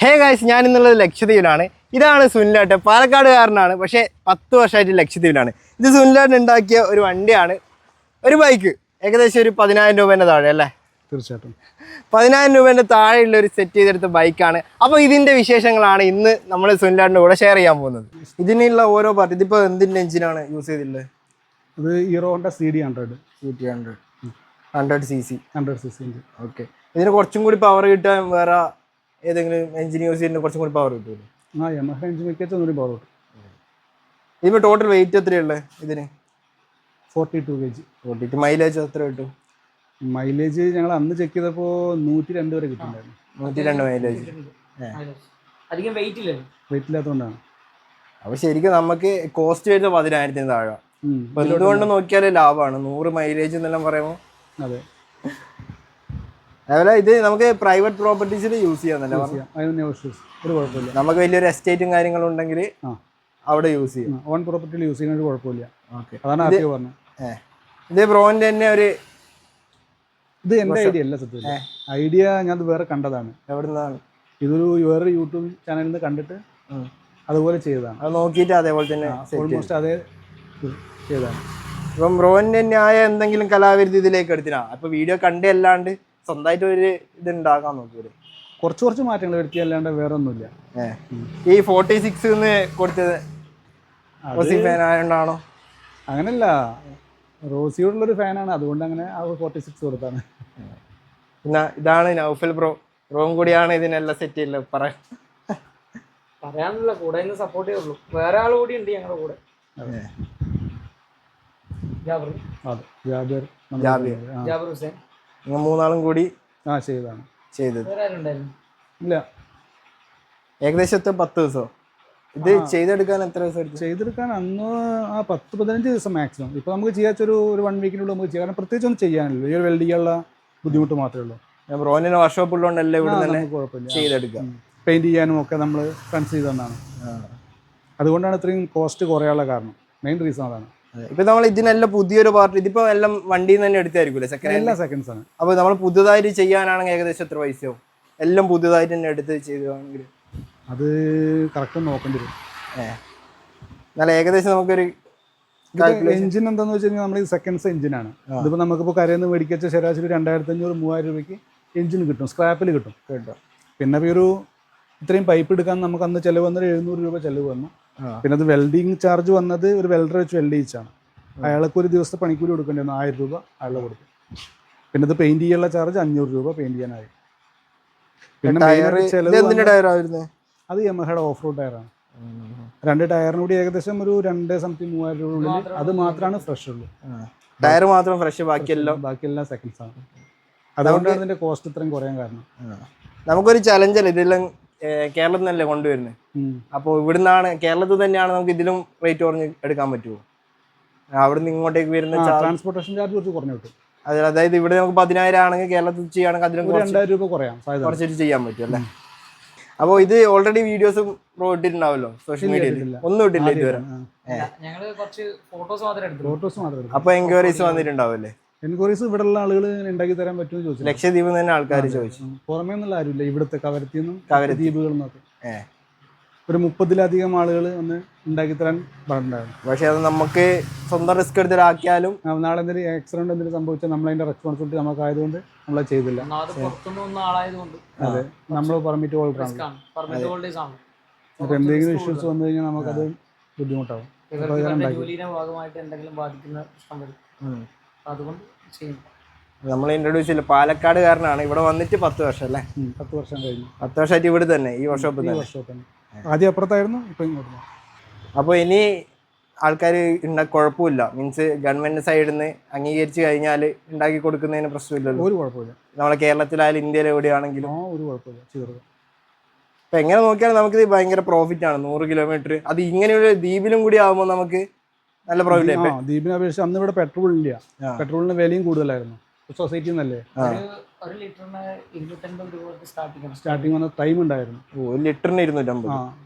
Hey guys, ഞാൻ ഇന്നുള്ളത് ലക്ഷദ്വീപിലാണ്. ഇതാണ് സുനിലേട്ടൻ, പാലക്കാടുകാരനാണ്, പക്ഷേ 10 വർഷമായിട്ട് ലക്ഷദ്വീപിലാണ്. ഇത് സുനിലേട്ടൻ ഉണ്ടാക്കിയ ഒരു വണ്ടിയാണ്, ഒരു ബൈക്ക്. ഏകദേശം ഒരു 10,000 രൂപേൻ്റെ താഴെ അല്ലേ? തീർച്ചയായിട്ടും 10,000 രൂപേൻ്റെ താഴെയുള്ള ഒരു സെറ്റ് ചെയ്തെടുത്ത ബൈക്കാണ്. അപ്പോൾ ഇതിൻ്റെ വിശേഷങ്ങളാണ് ഇന്ന് നമ്മൾ സുനിലേട്ടൻ്റെ കൂടെ ഷെയർ ചെയ്യാൻ പോകുന്നത്. ഇതിനുള്ള ഓരോ പാർട്ട്, ഇതിപ്പോൾ എന്തിൻ്റെ എഞ്ചിനാണ് യൂസ് ചെയ്തിട്ടുള്ളത്? ഇത് hero Honda CD100 100cc 100cc engine. Okay. ഇതിന് കുറച്ചും കൂടി പവർ കിട്ടാൻ വേറെ ഏതെങ്കിലും എഞ്ചിൻ യൂസ് ചെയ്യുന്ന കുറച്ചും കൂടി പവർ കിട്ടുമല്ലോ? യമഹ എഞ്ചിൻ വെച്ചാൽ ഒന്നുകൂടി പവർ കിട്ടും. ഇതിപ്പോൾ ടോട്ടൽ വെയിറ്റ് എത്രയുള്ളത് ഇതിന്? 42 kg. 42. മൈലേജ് എത്ര കിട്ടും? മൈലേജ് ഞങ്ങൾ അന്ന് ചെക്ക് ചെയ്തപ്പോൾ 102 വരെ കിട്ടുന്നുണ്ടായിരുന്നു. 102 മൈലേജ്. അധികം വെയിറ്റ് ഇല്ലാത്തതുകൊണ്ടാണ്. അപ്പോൾ ശരിക്കും നമുക്ക് കോസ്റ്റ് വരുന്നത് 10,000 താഴെ. അപ്പോൾ എന്തുകൊണ്ട് നോക്കിയാലും ലാഭമാണ് 100 മൈലേജ് എന്നെല്ലാം പറയുമ്പോൾ. അതെ. അതുപോലെ ഇത് നമുക്ക് പ്രൈവറ്റ് പ്രോപ്പർട്ടീസിൽ യൂസ് ചെയ്യാന്നല്ലേ? ഒരു കുഴപ്പമില്ല. നമുക്ക് വലിയൊരു എസ്റ്റേറ്റും കാര്യങ്ങളും ഉണ്ടെങ്കിൽ അവിടെ യൂസ് ചെയ്യാം. ഓൺ പ്രോപ്പർട്ടിയിൽ യൂസ് ചെയ്യുന്ന ഒരു കുഴപ്പമില്ല. ഓക്കെ. അതാണ് ആദ്യം പറഞ്ഞത്. ഇത് ബ്രോന്റെ തന്നെ ഒരു ഇത് എൻ്റെ ഐഡിയ അല്ല സത്യം. ഐഡിയ ഞാൻ വേറെ കണ്ടതാണ്. എവിടുന്നാണ്? ഇതൊരു വേറെ യൂട്യൂബ് ചാനലിൽ നിന്ന് കണ്ടിട്ട് അതുപോലെ ചെയ്തതാണ്. അത് നോക്കിയിട്ട് അതേപോലെ തന്നെ ഓൾമോസ്റ്റ് അതേ ചെയ്തതാണ്. ഇപ്പം ബ്രോന്റെ ന്യായ എന്തെങ്കിലും കലാവിരുദ്ധ ഇതിലേക്ക് എടുത്തിനാ? അപ്പൊ വീഡിയോ കണ്ടേ അല്ലാണ്ട് സ്വന്തമായിട്ട് ഒരു ഇത് ഉണ്ടാക്കാൻ നോക്കിയത്? കുറച്ച് മാറ്റങ്ങൾ വരുത്തി അല്ലാണ്ട് വേറെ ഒന്നുമില്ല. ഈ 46 കൊടുത്തത് റോസി ഫാൻ ആയതുകൊണ്ടാണോ? അങ്ങനെയല്ല, റോസിയോടുള്ളൊരു ഫാനാണ്, അതുകൊണ്ട് അങ്ങനെ ആ 46 കൊടുത്താണ്. പിന്നെ ഇതാണ് നൗഫൽ ബ്രോയും കൂടിയാണ് ഇതിനെല്ലാം സെറ്റ് ചെയ്യല്ലോ. പറയാനുള്ള കൂടെ സപ്പോർട്ടേ ഉള്ളൂ. വേറെ ആൾ കൂടി ഉണ്ട് ഞങ്ങളുടെ കൂടെ. ജാബിർ ഹുസൈൻ. നിങ്ങൾ മൂന്നാളും കൂടി ചെയ്തതാണ് ചെയ്തത്? ഇല്ല, ഏകദേശം 10 ദിവസമോ? ഇത് ചെയ്തെടുക്കാൻ എത്ര ദിവസം എടുത്തു? ചെയ്തെടുക്കാൻ അന്ന് 10-15 ദിവസം മാക്സിമം. ഇപ്പോൾ നമുക്ക് ചെയ്യാച്ചൊരു 1 വീക്കിനുള്ളിൽ നമുക്ക് ചെയ്യാം. കാരണം പ്രത്യേകിച്ച് ഒന്നും ചെയ്യാനില്ല, ഈ ഒരു വെൽഡ് ചെയ്യാനുള്ള ബുദ്ധിമുട്ട് മാത്രമേ ഉള്ളൂ. ബ്രോനിന് വർക്ക്ഷോപ്പ് ഉള്ളതുകൊണ്ടല്ലേ ഇവിടെ തന്നെ കുഴപ്പമില്ല, ചെയ്തെടുക്കാം. പെയിന്റ് ചെയ്യാനും ഒക്കെ നമ്മൾ ഫ്രണ്ട്സ് ചെയ്ത് തന്നാണ്. അതുകൊണ്ടാണ് ഇത്രയും കോസ്റ്റ് കുറയാനുള്ള കാരണം, മെയിൻ റീസൺ അതാണ്. ഇപ്പൊ നമ്മൾ ഇതിനെല്ലാം പുതിയൊരു പാർട്ട്, ഇതിപ്പോ എല്ലാം വണ്ടിയിൽ നിന്ന് തന്നെ എടുത്തായിരിക്കും സെക്കൻഡ്? എല്ലാ സെക്കൻഡ്സ് ആണ്. അപ്പൊ നമ്മൾ പുതുതായിട്ട് ചെയ്യാനാണെങ്കിൽ ഏകദേശം എത്ര പൈസയാവും? എല്ലാം പുതുതായിട്ട് തന്നെ എടുത്ത് ചെയ്തതാണെങ്കിൽ അത് കറക്റ്റ് നോക്കേണ്ടി വരും. എന്നാലും ഏകദേശം നമുക്കൊരു എഞ്ചിൻ എന്താന്ന് വെച്ച് കഴിഞ്ഞാൽ നമ്മൾ ഈ സെക്കൻഡ്സ് എഞ്ചിനാണ്. ഇതിപ്പോൾ നമുക്കിപ്പോൾ കരയിൽ നിന്ന് മേടിക്കച്ച ശരാശരി 2,500-3,000 രൂപയ്ക്ക് എഞ്ചിന് കിട്ടും, സ്ക്രാപ്പിൽ കിട്ടും. പിന്നെ ഇപ്പോൾ ഒരു ഇത്രയും പൈപ്പ് എടുക്കാൻ നമുക്ക് അന്ന് ചിലവ് വന്നത് 700 രൂപ ചിലവ് വന്നു. പിന്നെ അത് വെൽഡിങ് ചാർജ് വന്നത് ഒരു വെൽഡർ വെച്ച് വെൽഡ് ചെയ്യിച്ചാണ്. അയാൾക്ക് ഒരു ദിവസത്തെ പണിക്കൂലി കൊടുക്കേണ്ടി വന്നു, 1000 രൂപ അയാളെ കൊടുക്കും. പിന്നെ ഇത് പെയിന്റ് ചെയ്യാനുള്ള ചാർജ് 500 രൂപ പെയിന്റ് ചെയ്യാനായി. പിന്നെ അത് യമഹയുടെ ഓഫ് റോഡ് ടയറാണ്. 2 ടയറിന് കൂടി ഏകദേശം ഒരു 2-3,000 രൂപ ഉള്ളിൽ. അത് മാത്രമാണ് ഫ്രഷ് ഉള്ളൂ. ടയർ മാത്രം ഫ്രഷ്, ബാക്കിയെല്ലാം സെക്കൻഡ്സ് ആണ്. അതുകൊണ്ടാണ് ഇതിന്റെ കോസ്റ്റ് ഇത്രയും കുറയാൻ കാരണം. നമുക്കൊരു ചലഞ്ചല്ലേ ഇതെല്ലാം കേരളത്തിൽ നിന്നല്ലേ കൊണ്ടുവരുന്നത്? അപ്പോൾ ഇവിടുന്നാണ്, കേരളത്തിൽ തന്നെയാണ് നമുക്ക് ഇതിലും റേറ്റ് കുറഞ്ഞ് എടുക്കാൻ പറ്റുമോ? അവിടുന്ന് ഇങ്ങോട്ടേക്ക് വരുന്ന ട്രാൻസ്പോർട്ടേഷൻ ചാർജ് കുറച്ച് കുറഞ്ഞു കിട്ടും. അതായത് ഇവിടെ നമുക്ക് 10,000 ആണെങ്കിൽ കേരളത്തിൽ ചെയ്യുകയാണെങ്കിൽ അതിലും 2,000 രൂപ കുറയാം, കുറച്ചിട്ട് ചെയ്യാൻ പറ്റും അല്ലേ? അപ്പോൾ ഇത് ഓൾറെഡി വീഡിയോസും ഇട്ടിട്ടുണ്ടാവല്ലോ സോഷ്യൽ മീഡിയയിൽ? ഒന്നും ഇട്ടില്ല ഇതുവരെ. ഫോട്ടോസ് മാത്രമേ. അപ്പൊ എൻക്വയറീസ് വന്നിട്ടുണ്ടാവല്ലേ? എൻക്വയറീസ് ഇവിടെയുള്ള ആളുകൾ ഉണ്ടാക്കി തരാൻ പറ്റുമെന്ന് ചോദിച്ചു. ലക്ഷദ്വീപിൽ തന്നെ ആൾക്കാർ ചോദിച്ചു. പുറമേ നിന്നുള്ള ആരുമില്ല, ഇവിടുത്തെ കവരത്തിന്നും ദ്വീപുകളിൽ നിന്നൊക്കെ ഒരു 30-ലധികം ആളുകൾ ഒന്ന് ഉണ്ടാക്കി തരാൻ പറഞ്ഞിട്ടുണ്ടായിരുന്നു. പക്ഷെ അത് നമുക്ക് സ്വന്തം റിസ്ക് എടുത്തിട്ടാക്കിയാലും നാളെ എന്തെങ്കിലും ആക്സിഡന്റ് എന്തെങ്കിലും സംഭവിച്ചാൽ നമ്മളതിന്റെ റെസ്പോൺസിബിലിറ്റി നമുക്കായതുകൊണ്ട് നമ്മളത് ചെയ്തില്ല. അതെ, നമ്മൾ പെർമിറ്റ് ഹോൾഡറാണ്. അപ്പൊ എന്തെങ്കിലും ഇഷ്യൂസ് വന്നു കഴിഞ്ഞാൽ നമുക്കത് ബുദ്ധിമുട്ടാവും. നമ്മൾ ഇൻട്രൊഡ്യൂസ് ചെയ്യില്ല, പാലക്കാടുകാരനാണ്. ഇവിടെ വന്നിട്ട് 10 വർഷം അല്ലേ? 10 വർഷം കഴിഞ്ഞു. 10 വർഷമായിട്ട് ഇവിടെ തന്നെ ഈ വർക്ക്ഷോപ്പ് തന്നെ. ആദ്യം അപ്പുറത്തായിരുന്നു, ഇപ്പൊ ഇങ്ങോട്ട്. അപ്പോൾ ഇനി ആൾക്കാർ കുഴപ്പമില്ല, മീൻസ് ഗവൺമെന്റ് സൈഡിൽ നിന്ന് അംഗീകരിച്ച് കഴിഞ്ഞാൽ ഉണ്ടാക്കി കൊടുക്കുന്നതിന് പ്രശ്നമില്ലല്ലോ? ഒരു കുഴപ്പമില്ല. നമ്മളെ കേരളത്തിലായാലും ഇന്ത്യയിൽ എവിടെയാണെങ്കിലും ഒരു കുഴപ്പമില്ല, ചെയ്തത്. ഇപ്പം എങ്ങനെ നോക്കിയാലും നമുക്കിത് ഭയങ്കര പ്രോഫിറ്റ് ആണ്. 100 കിലോമീറ്റർ അത് ഇങ്ങനെയുള്ള ദ്വീപിലും കൂടി ആകുമ്പോൾ നമുക്ക് നല്ല പ്രോഫിറ്റ്. ദ്വീപിനെ അപേക്ഷിച്ച് അന്ന് ഇവിടെ പെട്രോൾ ഇല്ല, പെട്രോളിന് വിലയും കൂടുതലായിരുന്നു. സൊസൈറ്റി എന്നല്ലേ സ്റ്റാർട്ടിങ് വന്ന ടൈം ഉണ്ടായിരുന്നു. 1 ലിറ്ററിന് 250.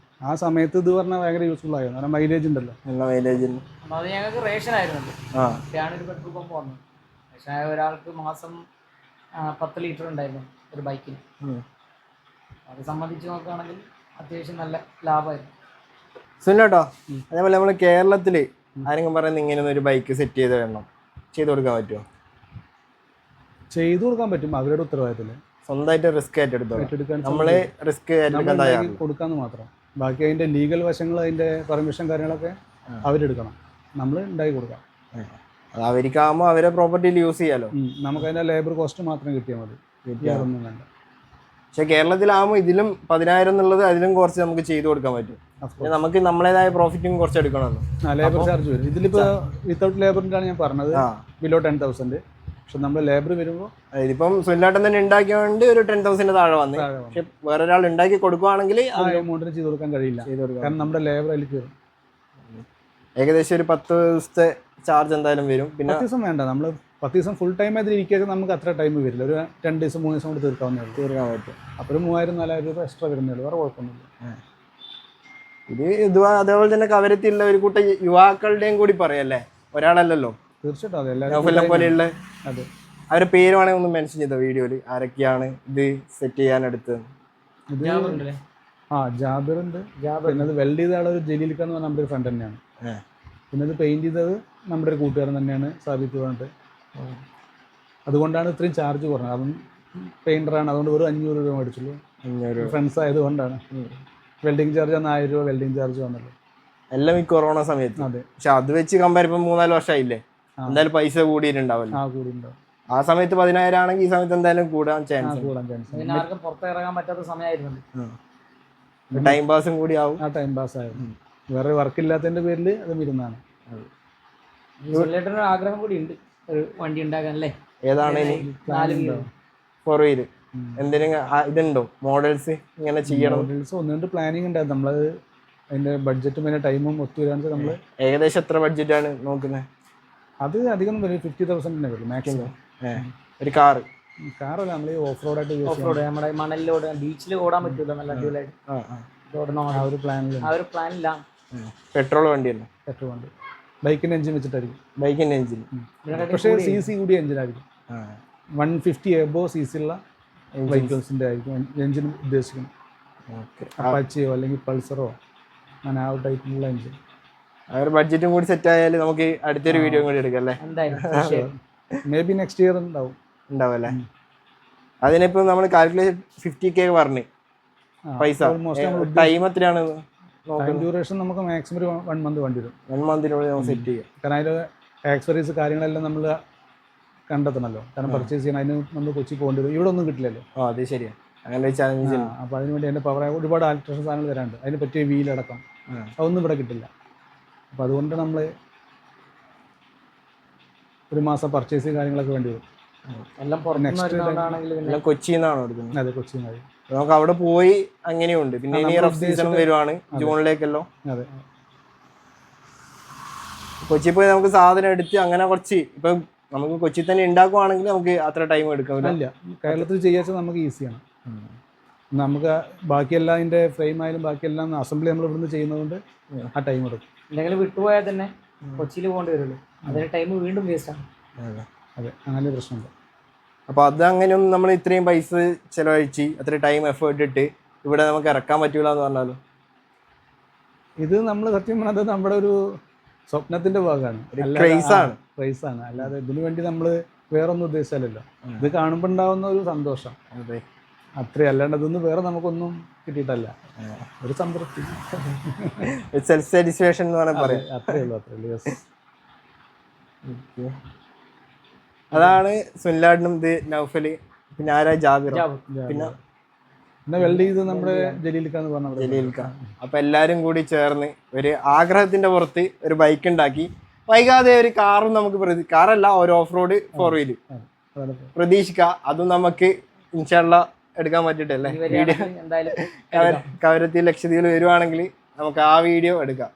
ആ സമയത്ത് ഇത് പറഞ്ഞാൽ ഭയങ്കര യൂസ്ഫുൾ ആയിരുന്നു. കാരണം മൈലേജ് ഉണ്ടല്ലോ, നല്ല മൈലേജ്. ഞങ്ങൾക്ക് റേഷൻ ആയിരുന്നു, പെട്രോൾ പമ്പ് വന്നു. പക്ഷേ ഒരാൾക്ക് മാസം 10 ലിറ്റർ ഉണ്ടായിരുന്നു ഒരു ബൈക്കിന്. അത് സംബന്ധിച്ച് നോക്കുകയാണെങ്കിൽ അത്യാവശ്യം നല്ല ലാഭമായിരുന്നു. സുനിലേട്ടോ, അതേപോലെ നമ്മൾ കേരളത്തിൽ ആരെങ്കിലും പറയുന്നത് ഇങ്ങനെ ഒരു ബൈക്ക് സെറ്റ് ചെയ്ത് വേണം ചെയ്ത് കൊടുക്കാൻ പറ്റുമോ? ചെയ്തു കൊടുക്കാൻ പറ്റും, അവരുടെ ഉത്തരവാദിത്തത്തിൽ. സ്വന്തമായിട്ട് റിസ്ക് ഏറ്റെടുക്കാൻ നമ്മള് റിസ്ക് ഏറ്റെടുക്കാൻ തയ്യാറാണ് കൊടുക്കാന്ന് മാത്രം. ബാക്കി അതിന്റെ ലീഗൽ വശങ്ങൾ, അതിന്റെ പെർമിഷൻ കാര്യങ്ങളൊക്കെ അവരെടുക്കണം, നമ്മൾ ഉണ്ടാക്കി കൊടുക്കാം. അത് അവർക്കാകുമ്പോൾ അവരെ പ്രോപ്പർട്ടിയിൽ യൂസ് ചെയ്യാലോ. നമുക്ക് അതിന്റെ ലേബർ കോസ്റ്റ് മാത്രം കിട്ടിയാൽ മതി, വേറൊന്നും വേണ്ട. പക്ഷെ കേരളത്തിലാകുമ്പോൾ ഇതിലും 10,000 എന്നുള്ളത് അതിലും കുറച്ച് നമുക്ക് ചെയ്തു കൊടുക്കാൻ പറ്റും. നമുക്ക് നമ്മളേതായ പ്രോഫിറ്റും കുറച്ച് എടുക്കണമല്ലോ. ലേബർ ചാർജ് വരും. ഇതിലിപ്പോൾ വിത്തൗട്ട് ലേബറിൻ്റെ ആണ് ഞാൻ പറഞ്ഞത്, ബിലോ 10,000. പക്ഷെ നമ്മൾ ലേബർ വരുമ്പോൾ ഇതിപ്പം സുനിലേട്ടൻ തന്നെ ഉണ്ടാക്കിയോണ്ട് ഒരു 10,000 താഴെ വന്നു. പക്ഷെ വേറൊരാൾ ഉണ്ടാക്കി കൊടുക്കുവാണെങ്കിൽ ആ എമൗണ്ടിന് ചെയ്ത് കൊടുക്കാൻ കഴിയില്ല, കാരണം നമ്മുടെ ലേബർ അതിലേക്ക് വരും. ഏകദേശം ഒരു 10 ദിവസത്തെ ചാർജ് എന്തായാലും വരും. പിന്നെ 10 ദിവസം വേണ്ട, നമ്മൾ 10 ദിവസം ഫുൾ ടൈം ആയിട്ട് ഇരിക്കുക, നമുക്ക് അത്ര ടൈം വരില്ല. ഒരു 2 ദിവസം 3 ദിവസം കൊണ്ട് തീർക്കാൻ പറ്റും. അപ്പോൾ ഒരു 3,000-4,000 രൂപ എക്സ്ട്രാ വരുന്നുള്ളൂ, വേറെ കുഴപ്പമൊന്നുമില്ല. ഇത് അതേപോലെ തന്നെ കവരത്തിയുള്ള ഒരു കൂട്ടം യുവാക്കളുടെയും കൂടി പറയല്ലേ, ഒരാളല്ലല്ലോ. തീർച്ചയായിട്ടും അതെ, എല്ലാവരും പോലെയുള്ള. അതെ, അവരുടെ പേര് വേണമെങ്കിൽ ഒന്ന് മെൻഷൻ ചെയ്തോ വീഡിയോയിൽ, ആരൊക്കെയാണ് ഇത് സെറ്റ് ചെയ്യാനെടുത്തത്? ഇത് ജാബിർ ഉണ്ട്. പിന്നെ അത് വെൽഡ് ചെയ്ത ആളൊരു ജലീൽക്ക എന്ന് പറഞ്ഞ നമ്മുടെ ഒരു ഫ്രണ്ട് തന്നെയാണ്. പിന്നെ ഇത് പെയിന്റ് ചെയ്തത് നമ്മുടെ ഒരു കൂട്ടുകാരൻ തന്നെയാണ്, സാബിത്ത് പറഞ്ഞിട്ട്. അതുകൊണ്ടാണ് ഇത്രയും ചാർജ് കുറഞ്ഞത്. അതും പെയിന്ററാണ്, അതുകൊണ്ട് ഒരു 500 രൂപ മേടിച്ചുള്ളൂ. ഫ്രണ്ട്സ് ആയതുകൊണ്ടാണ്. വെൽഡിങ് ചാർജ് 1000 രൂപ വെൽഡിങ് ചാർജ് വന്നല്ലോ, എല്ലാം ഈ കൊറോണ സമയത്ത്. അതെ, പക്ഷെ അത് വെച്ച് കമ്പയർ ഇപ്പം 3-4 വർഷമായില്ലേ, എന്തായാലും പൈസ കൂടിയിട്ടുണ്ടാവല്ലോ. ആ സമയത്ത് 10,000 ആണെങ്കിൽ ഈ സമയത്ത് എന്തായാലും കൂടാൻ ചാൻസ്. പിന്നെ ആർക്കും പുറത്തിറങ്ങാൻ പറ്റാത്ത സമയമായിരുന്നു, ടൈം പാസും കൂടി ആവും. ആ ടൈം പാസ് ആയിരുന്നു, വേറെ വർക്ക് ഇല്ലാത്തതിന്റെ പേരിൽ അത് ഇരുന്നാണ്. സുനിലേട്ടനൊരു ആഗ്രഹം കൂടി ഉണ്ട്, ഒരു വണ്ടി ഉണ്ടാക്കാൻ അല്ലേ? ഏതാണ് ഇനി? 4 വീല് 4 വീല് എന്തെങ്കിലും ഇതുണ്ടോ മോഡൽസ് ഇങ്ങനെ ചെയ്യണം? മോഡൽസ് 1-2 പ്ലാനിങ് ഉണ്ടായിരുന്നു. നമ്മളത് അതിന്റെ ബഡ്ജറ്റും പിന്നെ ടൈമും ഒത്തുവരാന്ന് വെച്ചാൽ നമ്മൾ ഏകദേശം എത്ര ബഡ്ജറ്റാണ് നോക്കുന്നത്? അത് അധികം വരും, 50,000 വരും മാക്സിമം. ഒരു കാറല്ല, നമ്മൾ ഈ ഓഫ് റോഡായിട്ട് യൂസ് ഓഫ് റോഡ് നമ്മുടെ മണലിലോട് ബീച്ചിൽ ഓടാൻ പറ്റൂല, നല്ല അടിപൊളിയായിട്ട് ആ ഒരു പ്ലാനിലാണ്. പെട്രോൾ വണ്ടിയല്ലേ? പെട്രോൾ വണ്ടി, ബൈക്കിന്റെ എഞ്ചിൻ വെച്ചിട്ടായിരിക്കും. ബൈക്കിന്റെ എഞ്ചിൻ പക്ഷേ CC കൂടിയ എഞ്ചിനായിരിക്കും. 150 എബോ CC ഉള്ള വെഹിക്കിൾസിന്റെ ആയിരിക്കും എഞ്ചിൻ ഉദ്ദേശിക്കുന്നത്. അപ്പാച്ചിയോ അല്ലെങ്കിൽ പൾസറോ അങ്ങനെ ആ ടൈപ്പിലുള്ള എഞ്ചിൻ. അവർ ബഡ്ജറ്റും കൂടി സെറ്റ് ആയാലും നമുക്ക് അടുത്തൊരു വീഡിയോ കൂടി എടുക്കാം അല്ലേ? മേ ബി നെക്സ്റ്റ് ഇയർ ഉണ്ടാവും അല്ലേ? അതിനിപ്പോ നമ്മൾ കാൽക്കുലേഷൻ 50K പറഞ്ഞു പൈസ. ടൈം എത്രയാണ്? ഡ്യൂറേഷൻ നമുക്ക് മാക്സിമം ഒരു 1 മന്ത് വേണ്ടി വരും. 1 മന്തിനുള്ളിൽ നമുക്ക് സെറ്റ് ചെയ്യാം. കാരണം അതിൽ ആക്സറീസ് കാര്യങ്ങളെല്ലാം നമ്മൾ കണ്ടെത്തണമല്ലോ. കാരണം പർച്ചേസ് ചെയ്യാൻ അതിന് നമ്മൾ കൊച്ചി പോകേണ്ടി വരും, ഇവിടെ ഒന്നും കിട്ടില്ലല്ലോ. അത് ശരിയാണ്, അങ്ങനെ ചാലഞ്ച്. അപ്പോൾ അതിനുവേണ്ടി അതിൻ്റെ പവർ ഒരുപാട് ആൾട്രേഷൻ സാധനങ്ങൾ തരാണ്ട്, അതിന് പറ്റിയ വീലടക്കം അതൊന്നും ഇവിടെ കിട്ടില്ല. അപ്പോൾ അതുകൊണ്ട് നമ്മൾ ഒരു മാസം പർച്ചേസ് കാര്യങ്ങളൊക്കെ വേണ്ടി വരും. എല്ലാം കൊച്ചിയിൽ നിന്നാണോ എടുക്കുന്നത്? അതെ, കൊച്ചിയിൽ നിന്ന്. നമുക്ക് അവിടെ പോയി അങ്ങനെയുണ്ട്. പിന്നെ ഇനി റഫ് സീസൺ വരുവാണ് ജൂണിലേക്കല്ലോ. അതെ, കൊച്ചി പോയി നമുക്ക് സാധനം എടുത്ത് അങ്ങനെ കുറച്ച് ഇപ്പം നമുക്ക് കൊച്ചി തന്നെ ഉണ്ടാക്കുവാണെങ്കിൽ നമുക്ക് അത്ര ടൈം എടുക്കില്ല. കേരളത്തിൽ ചെയ്യാച്ചാൽ നമുക്ക് ഈസിയാണ്. നമുക്ക് ബാക്കിയെല്ലാം അതിൻ്റെ ഫ്രെയിം ആയാലും ബാക്കിയെല്ലാം അസംബ്ലി നമ്മൾ ഇവിടുന്ന് ചെയ്യുന്നതുകൊണ്ട് ആ ടൈം എടുക്കും. എന്തെങ്കിലും വിട്ടുപോയാൽ തന്നെ കൊച്ചിയിൽ പോകേണ്ടി വരുള്ളൂ, അതിന് ടൈം വീണ്ടും വേസ്റ്റാണ്. അതെ, അങ്ങനെ പ്രശ്നമുണ്ട്. അപ്പോൾ അത് അങ്ങനെയൊന്നും നമ്മൾ ഇത്രയും പൈസ ചിലവഴിച്ച് അത്ര ടൈം എഫേർട്ട് ഇട്ട് ഇവിടെ നമുക്ക് ഇറക്കാൻ പറ്റൂല എന്ന് പറഞ്ഞാലും ഇത് നമ്മൾ സത്യം പറഞ്ഞത് നമ്മുടെ ഒരു സ്വപ്നത്തിന്റെ ഭാഗമാണ്, ക്രൈസാണ്. അല്ലാതെ ഇതിനു വേണ്ടി നമ്മൾ വേറൊന്നും ഉദ്ദേശിച്ചാലല്ലോ. ഇത് കാണുമ്പോൾ ഉണ്ടാവുന്ന ഒരു സന്തോഷം അത്രേ, അല്ലാണ്ട് ഇതൊന്നും വേറെ നമുക്കൊന്നും കിട്ടിയിട്ടല്ല, ഒരു സംതൃപ്തി, സെൽഫ് സാറ്റിസ്ഫാക്ഷൻ എന്ന് പറയാൻ പറയാം. അത്രേ ഉള്ളൂ. അതാണ് സുനിലേട്ടനും ഇത് നൗഫല്, പിന്നെ ആരാ ജാബിർ, പിന്നെ വെൽഡ് ചെയ്ത് നമ്മുടെ ജലീൽക്ക എന്ന് പറഞ്ഞ ജലീൽക്ക. അപ്പൊ എല്ലാരും കൂടി ചേർന്ന് ഒരു ആഗ്രഹത്തിന്റെ പുറത്ത് ഒരു ബൈക്ക് ഉണ്ടാക്കി. വൈകാതെ ഒരു കാറും നമുക്ക് കാറല്ല, ഒരു ഓഫ് റോഡ് 4 വീല് പ്രതീക്ഷിക്കാം. അതും നമുക്ക് ഇൻഷാല്ലാ എടുക്കാൻ പറ്റിട്ടല്ലേ. വീഡിയോ കവരത്തി ലക്ഷദ്വീപിൽ വരുവാണെങ്കിൽ നമുക്ക് ആ വീഡിയോ എടുക്കാം.